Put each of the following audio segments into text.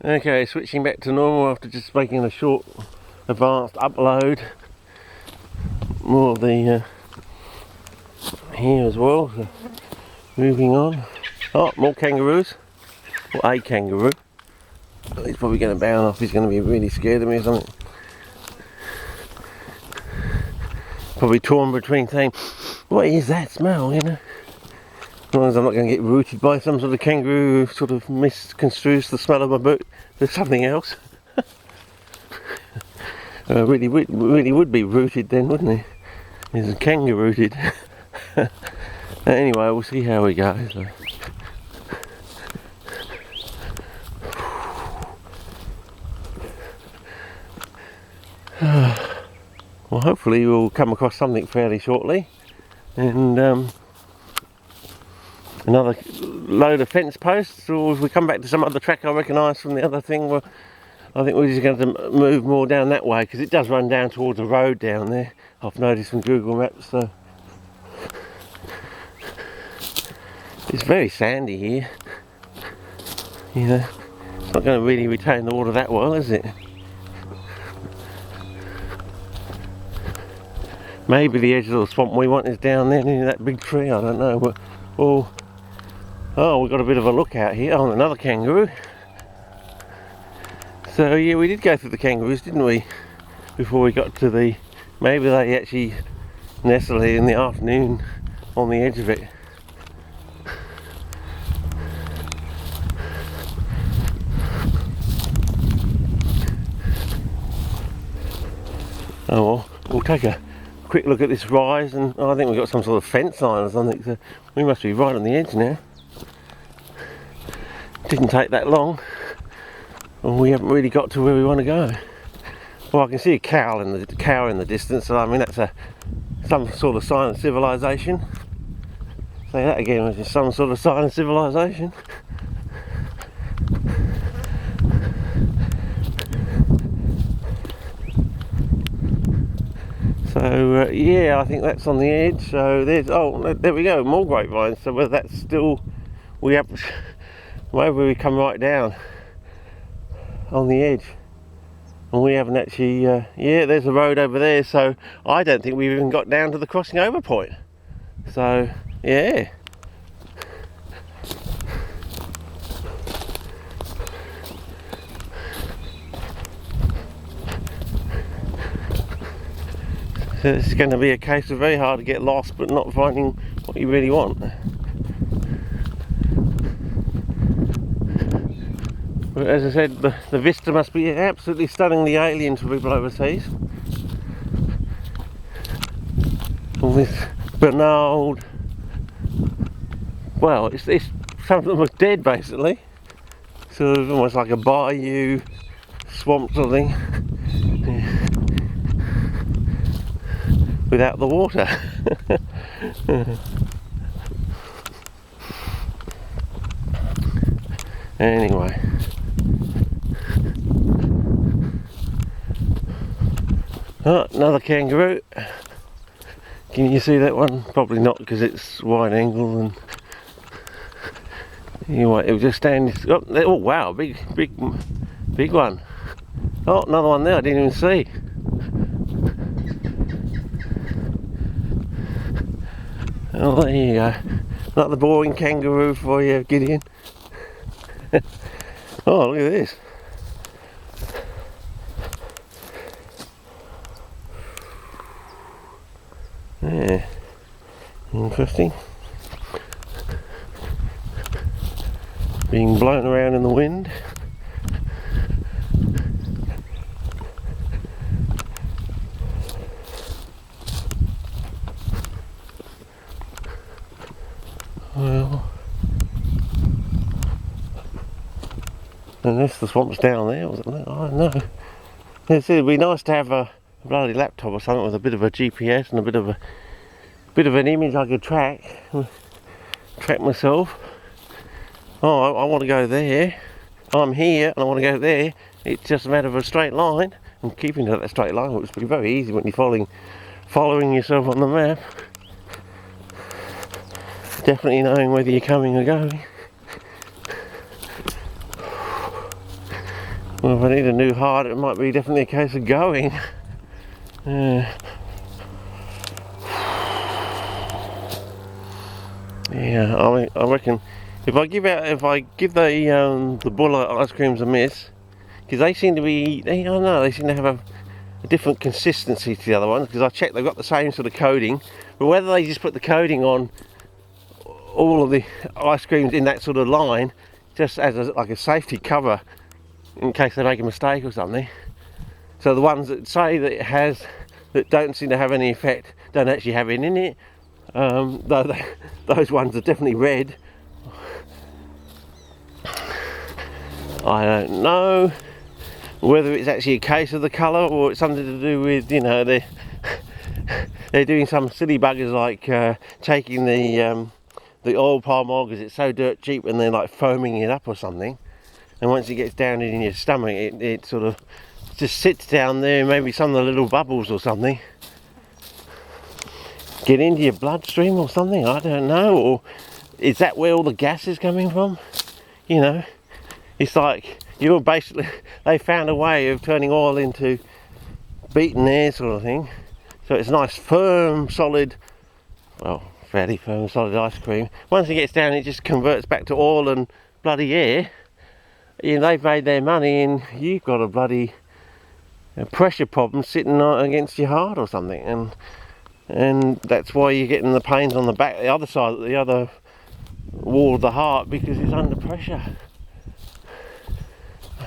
Okay, switching back to normal after just making a short advanced upload. More of the here as well, so moving on. Oh, more kangaroos, or a kangaroo. He's probably going to bound off, he's going to be really scared of me or something. Probably torn between saying, what is that smell, you know? As long as I'm not going to get rooted by some sort of kangaroo who sort of misconstrues the smell of my boot. There's something else. Really would be rooted then, wouldn't he? He's a kangaroo-rooted. Anyway, we'll see how we go. So. Well, hopefully we'll come across something fairly shortly. And another load of fence posts, or if we come back to some other track I recognise from the other thing, well, I think we're just going to move more down that way because it does run down towards a road down there. I've noticed from Google Maps, so it's very sandy here. You know, it's not going to really retain the water that well, is it? Maybe the edge of the swamp we want is down there near that big tree, I don't know. But, oh, we've got a bit of a lookout here. Oh, another kangaroo. So yeah, we did go through the kangaroos, didn't we? Before we got to the... Maybe they actually nestle here in the afternoon on the edge of it. Oh well, we'll take a quick look at this rise, and I think we've got some sort of fence line or something, so we must be right on the edge now. Didn't take that long, and we haven't really got to where we want to go. Well, I can see a cow in the distance, so I mean that's some sort of sign of civilization. Say that again, which is some sort of sign of civilization. So yeah, I think that's on the edge. So there's, oh, there we go, more grapevines. So whether that's still, we have, maybe we come right down on the edge, and we haven't actually. Yeah, there's a road over there. So I don't think we've even got down to the crossing over point. So yeah. So it's going to be a case of very hard to get lost but not finding what you really want. But as I said, the vista must be absolutely stunningly alien to people overseas. All this banal, well, it's some of them are dead basically. So it's almost like a bayou swamp sort of thing. Yeah. Without the water. Anyway. Oh, another kangaroo. Can you see that one? Probably not because it's wide angle, and anyway, it was just standing. Oh wow, big one. Oh, another one there I didn't even see. Oh, there you go. Not the boring kangaroo for you, Gideon. Oh, look at this. Yeah, interesting. Being blown around in the wind. Well, unless the swamp's down there, was it? I don't know. It'd be nice to have a bloody laptop or something with a bit of a GPS and a bit of an image I could track myself. Oh, I want to go there. I'm here and I want to go there. It's just a matter of a straight line and keeping to that straight line, which would be very easy when you're following yourself on the map. Definitely knowing whether you're coming or going. Well, if I need a new heart, it might be definitely a case of going. Yeah, I reckon if I give the Buller ice creams a miss, because they seem to be, I don't know, they seem to have a different consistency to the other ones. Because I checked, they've got the same sort of coating, but whether they just put the coating on all of the ice creams in that sort of line, just as like a safety cover in case they make a mistake or something. So the ones that say that it has, that don't seem to have any effect, don't actually have it in it. Those ones are definitely red. I don't know whether it's actually a case of the colour or it's something to do with, you know, they're doing some silly buggers like taking the oil palm oil because it's so dirt cheap, and they're like foaming it up or something. And once it gets down in your stomach, it sort of just sits down there, maybe some of the little bubbles or something get into your bloodstream or something, I don't know. Or is that where all the gas is coming from? You know, it's like you're basically, they found a way of turning oil into beaten air sort of thing. So it's nice, firm, solid, well, fairly firm, solid ice cream. Once it gets down, it just converts back to oil and bloody air. You know, they've made their money and you've got a bloody pressure problem sitting against your heart or something. And that's why you're getting the pains on the back, the other side, the other wall of the heart, because it's under pressure.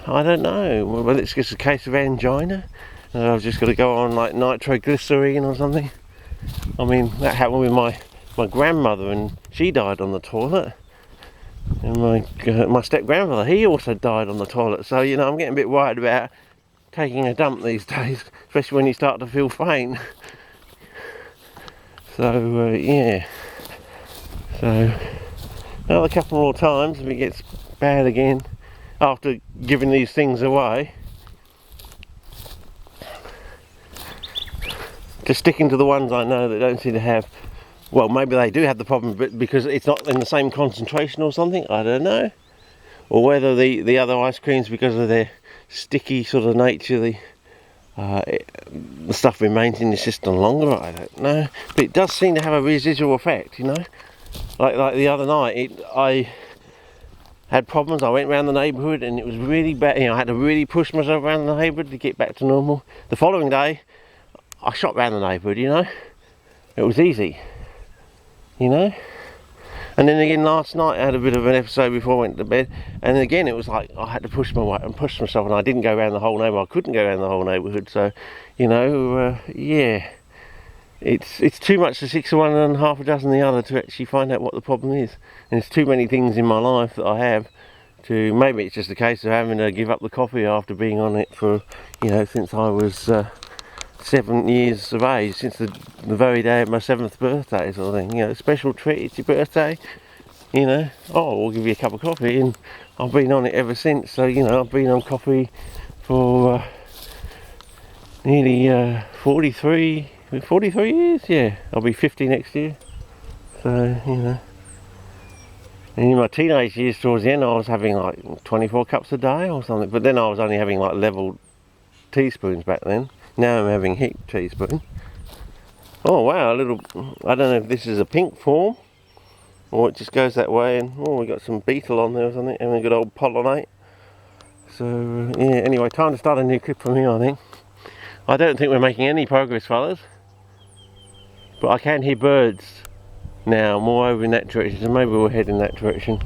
I don't know whether it's just a case of angina. I've just got to go on like nitroglycerine or something. I mean, that happened with my grandmother, and she died on the toilet. And my step-grandfather, he also died on the toilet. So, you know, I'm getting a bit worried about taking a dump these days, especially when you start to feel faint. So, yeah. So, another couple more times if it gets bad again after giving these things away. Just sticking to the ones I know that don't seem to have, well, maybe they do have the problem, but because it's not in the same concentration or something, I don't know. Or whether the other ice creams, because of their sticky sort of nature, the stuff remains in your system longer, I don't know. But it does seem to have a residual effect, you know. Like the other night, I had problems. I went around the neighbourhood and it was really bad. You know, I had to really push myself around the neighbourhood to get back to normal. The following day, I shot around the neighbourhood, you know. It was easy, you know. And then again last night I had a bit of an episode before I went to bed, and again it was like I had to push myself, and I didn't go around the whole neighbourhood. I couldn't go around the whole neighbourhood, so, you know, yeah. It's too much to 6 of one and half a dozen the other to actually find out what the problem is. And there's too many things in my life that I have to, maybe it's just a case of having to give up the coffee after being on it for, you know, since I was 7 years of age, since the very day of my 7th birthday sort of thing. You know, special treat, it's your birthday, you know, oh, we'll give you a cup of coffee, and I've been on it ever since. So, you know, I've been on coffee for nearly 43 years, yeah. I'll be 50 next year. So, you know. And in my teenage years, towards the end, I was having like 24 cups a day or something. But then I was only having like level teaspoons back then. Now I'm having heap teaspoon. Oh wow, a little, I don't know if this is a pink form or it just goes that way. And oh, we got some beetle on there or something, and a good old pollinate. So yeah, anyway, time to start a new clip from here, I think. I don't think we're making any progress, fellas. But I can hear birds now, more over in that direction, so maybe we'll head in that direction.